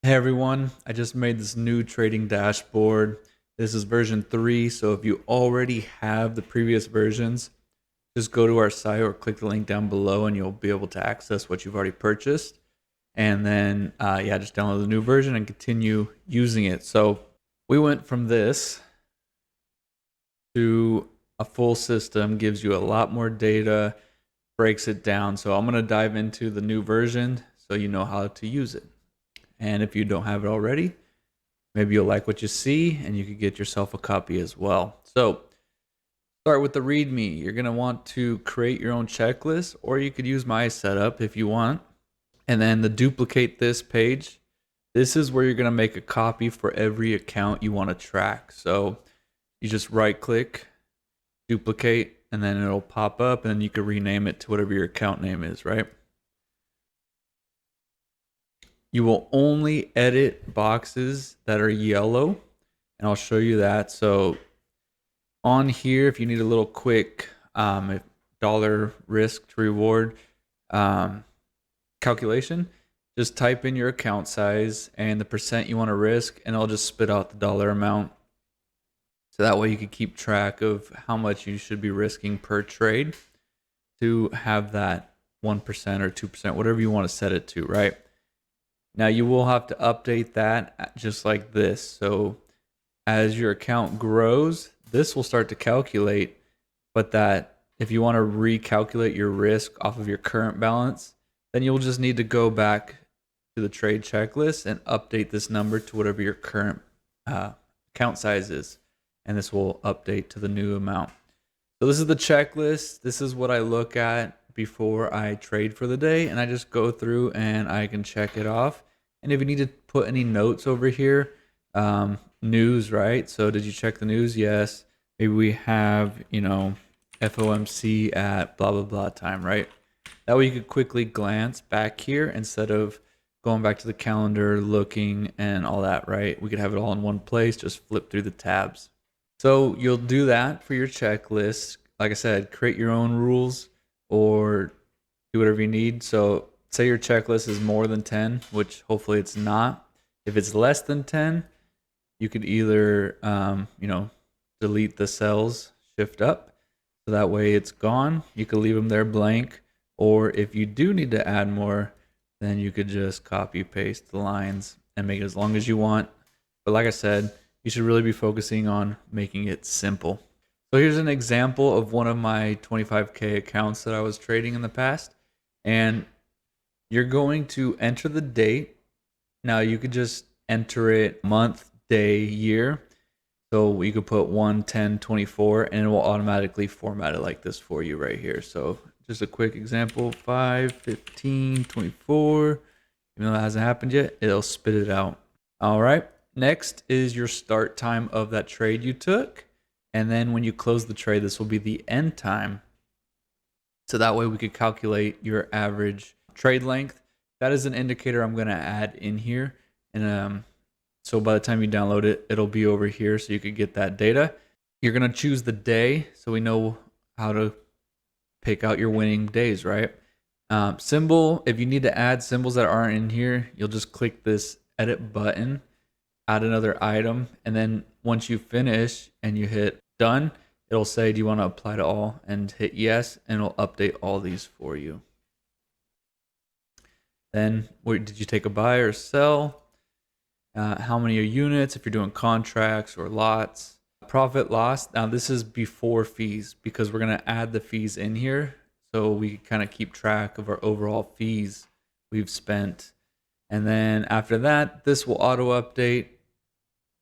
Hey everyone, I just made this new trading dashboard. This is version 3, so if you already have the previous versions, just go to our site or click the link down below and you'll be able to access what you've already purchased. And then, yeah, just download the new version and continue using it. So we went from this to a full system, gives you a lot more data, breaks it down. So I'm going to dive into the new version so you know how to use it. And if you don't have it already, maybe you'll like what you see and you could get yourself a copy as well. So start with the README. You're going to want to create your own checklist, or you could use my setup if you want. And then the duplicate this page, this is where you're going to make a copy for every account you want to track. So you just right click, duplicate, and then it'll pop up and then you can rename it to whatever your account name is, right? You will only edit boxes that are yellow, and I'll show you that. So on here, if you need a little quick dollar risk to reward calculation, just type in your account size and the percent you want to risk, and I'll just spit out the dollar amount. So that way you can keep track of how much you should be risking per trade to have that 1% or 2%, whatever you want to set it to, right? Now you will have to update that just like this. So as your account grows, this will start to calculate, but that if you want to recalculate your risk off of your current balance, then you'll just need to go back to the trade checklist and update this number to whatever your current account size is. And this will update to the new amount. So this is the checklist. This is what I look at before I trade for the day, and I just go through and I can check it off. And if you need to put any notes over here, news, right? So did you check the news? Yes. Maybe we have, FOMC at blah, blah, blah time, right? That way you could quickly glance back here instead of going back to the calendar, looking and all that, right? We could have it all in one place, just flip through the tabs. So you'll do that for your checklist. Like I said, create your own rules or do whatever you need. So say your checklist is more than 10, which hopefully it's not. If it's less than 10, you could either, delete the cells, shift up, so that way it's gone. You could leave them there blank. Or if you do need to add more, then you could just copy paste the lines and make it as long as you want. But like I said, you should really be focusing on making it simple. So here's an example of one of my 25K accounts that I was trading in the past. And you're going to enter the date. Now you could just enter it month, day, year. So you could put 1/10/24 and it will automatically format it like this for you right here. So just a quick example, 5/15/24. Even though that hasn't happened yet, it'll spit it out. All right. Next is your start time of that trade you took. And then when you close the trade, this will be the end time. So that way we could calculate your average trade length. That is an indicator I'm going to add in here. And so by the time you download it, it'll be over here so you could get that data. You're going to choose the day so we know how to pick out your winning days, right? Symbol, if you need to add symbols that aren't in here, you'll just click this edit button, add another item, and then once you finish and you hit done, it'll say, do you want to apply to all? And hit yes, and it'll update all these for you. Then, did you take a buy or sell? How many are units, if you're doing contracts or lots. Profit loss, now this is before fees because we're going to add the fees in here so we kind of keep track of our overall fees we've spent. And then after that, this will auto update.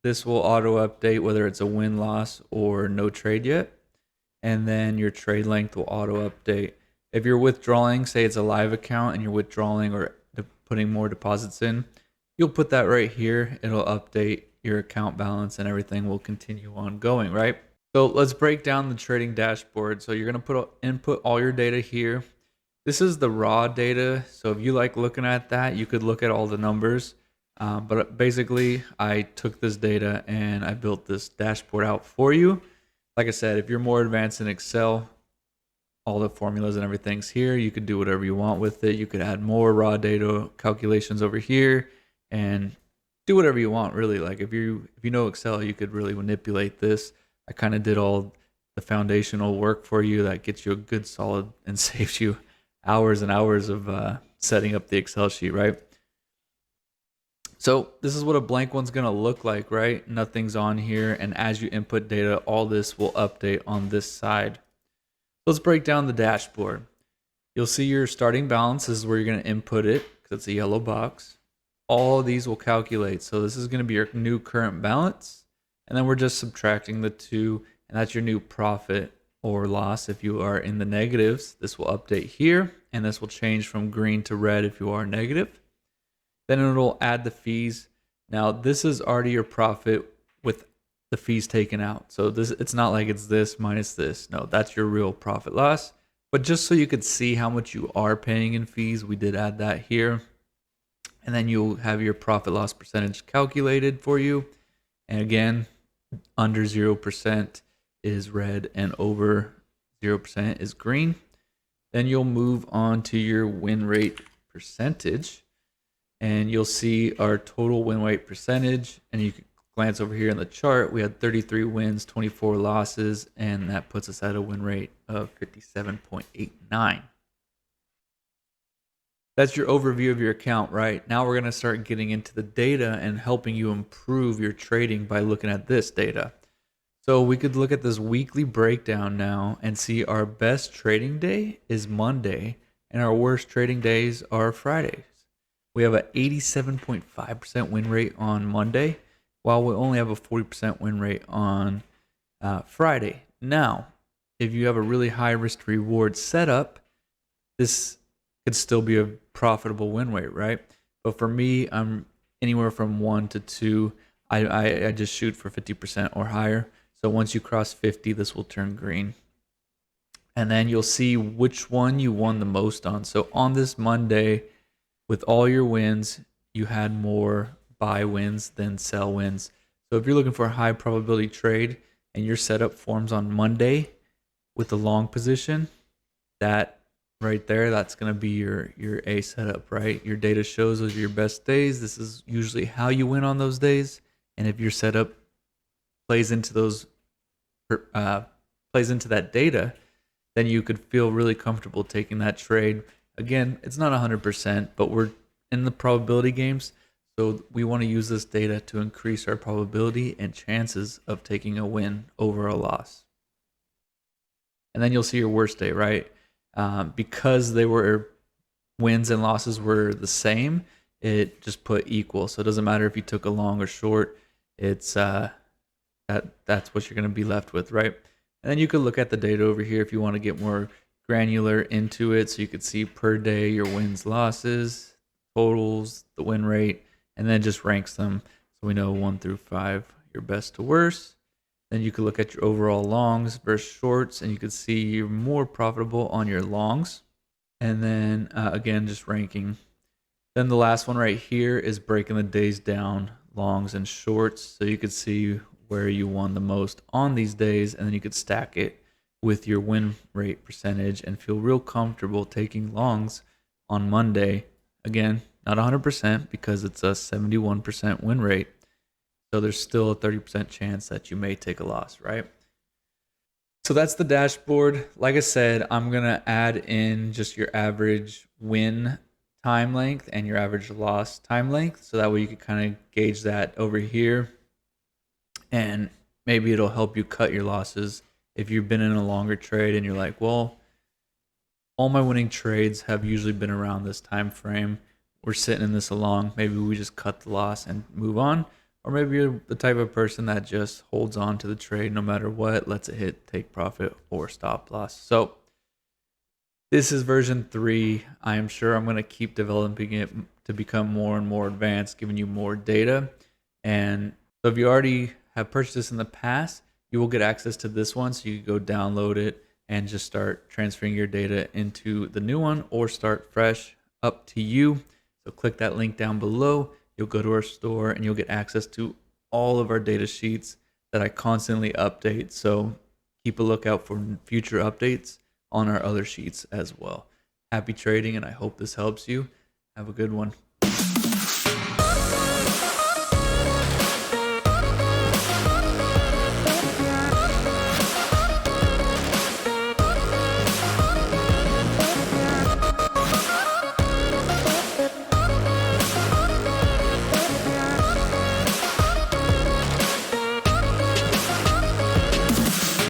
This will auto update whether it's a win, loss, or no trade yet. And then your trade length will auto update. If you're withdrawing, say it's a live account and you're withdrawing or putting more deposits in, you'll put that right here. It'll update your account balance and everything will continue on going, right? So let's break down the trading dashboard. So you're going to input all your data here. This is the raw data. So if you like looking at that, you could look at all the numbers. But basically, I took this data and I built this dashboard out for you. Like I said, if you're more advanced in Excel, all the formulas and everything's here. You could do whatever you want with it. You could add more raw data calculations over here and do whatever you want, really. Like if you know Excel, you could really manipulate this. I kind of did all the foundational work for you that gets you a good solid and saves you hours and hours of setting up the Excel sheet, right? So this is what a blank one's gonna look like, right? Nothing's on here, and as you input data, all this will update on this side. Let's break down the dashboard. You'll see your starting balance. This is where you're gonna input it, because it's a yellow box. All of these will calculate. So this is gonna be your new current balance, and then we're just subtracting the two, and that's your new profit or loss. If you are in the negatives, this will update here, and this will change from green to red if you are negative. Then it'll add the fees. Now this is already your profit with the fees taken out. So this, it's not like it's this minus this. No, that's your real profit loss. But just so you could see how much you are paying in fees, we did add that here. And then you'll have your profit loss percentage calculated for you. And again, under 0% is red and over 0% is green. Then you'll move on to your win rate percentage. And you'll see our total win rate percentage, and you can glance over here in the chart. We had 33 wins, 24 losses, and that puts us at a win rate of 57.89. That's your overview of your account, right? Now we're going to start getting into the data and helping you improve your trading by looking at this data. So we could look at this weekly breakdown now and see our best trading day is Monday, and our worst trading days are Fridays. We have an 87.5% win rate on Monday, while we only have a 40% win rate on Friday. Now, if you have a really high risk to reward setup, this could still be a profitable win rate, right? But for me, I'm anywhere from 1 to 2. I just shoot for 50% or higher. So once you cross 50, this will turn green. And then you'll see which one you won the most on. So on this Monday, with all your wins, you had more buy wins than sell wins. So if you're looking for a high probability trade and your setup forms on Monday with a long position, that right there, that's going to be your A setup, right? Your data shows those are your best days. This is usually how you win on those days. And if your setup plays into that data, then you could feel really comfortable taking that trade. Again, it's not 100%, but we're in the probability games, so we want to use this data to increase our probability and chances of taking a win over a loss. And then you'll see your worst day, right? Because they were wins and losses were the same, it just put equal. So it doesn't matter if you took a long or short. It's that's what you're going to be left with, right? And then you could look at the data over here if you want to get more granular into it, so you could see per day your wins, losses, totals, the win rate, and then just ranks them so we know 1 through 5, your best to worst. Then you could look at your overall longs versus shorts, and you could see you're more profitable on your longs. And then again, just ranking. Then the last one right here is breaking the days down, longs and shorts, so you could see where you won the most on these days, and then you could stack it with your win rate percentage and feel real comfortable taking longs on Monday. Again, not 100% because it's a 71% win rate. So there's still a 30% chance that you may take a loss, right? So that's the dashboard. Like I said, I'm going to add in just your average win time length and your average loss time length. So that way you can kind of gauge that over here. And maybe it'll help you cut your losses if you've been in a longer trade and you're like, well, all my winning trades have usually been around this time frame. We're sitting in this along. Maybe we just cut the loss and move on. Or maybe you're the type of person that just holds on to the trade no matter what, lets it hit take profit or stop loss. So this is version 3. I am sure I'm going to keep developing it to become more and more advanced, giving you more data. And so if you already have purchased this in the past, you will get access to this one, so you can go download it and just start transferring your data into the new one or start fresh, up to you. So click that link down below. You'll go to our store and you'll get access to all of our data sheets that I constantly update. So keep a lookout for future updates on our other sheets as well. Happy trading, and I hope this helps you. Have a good one.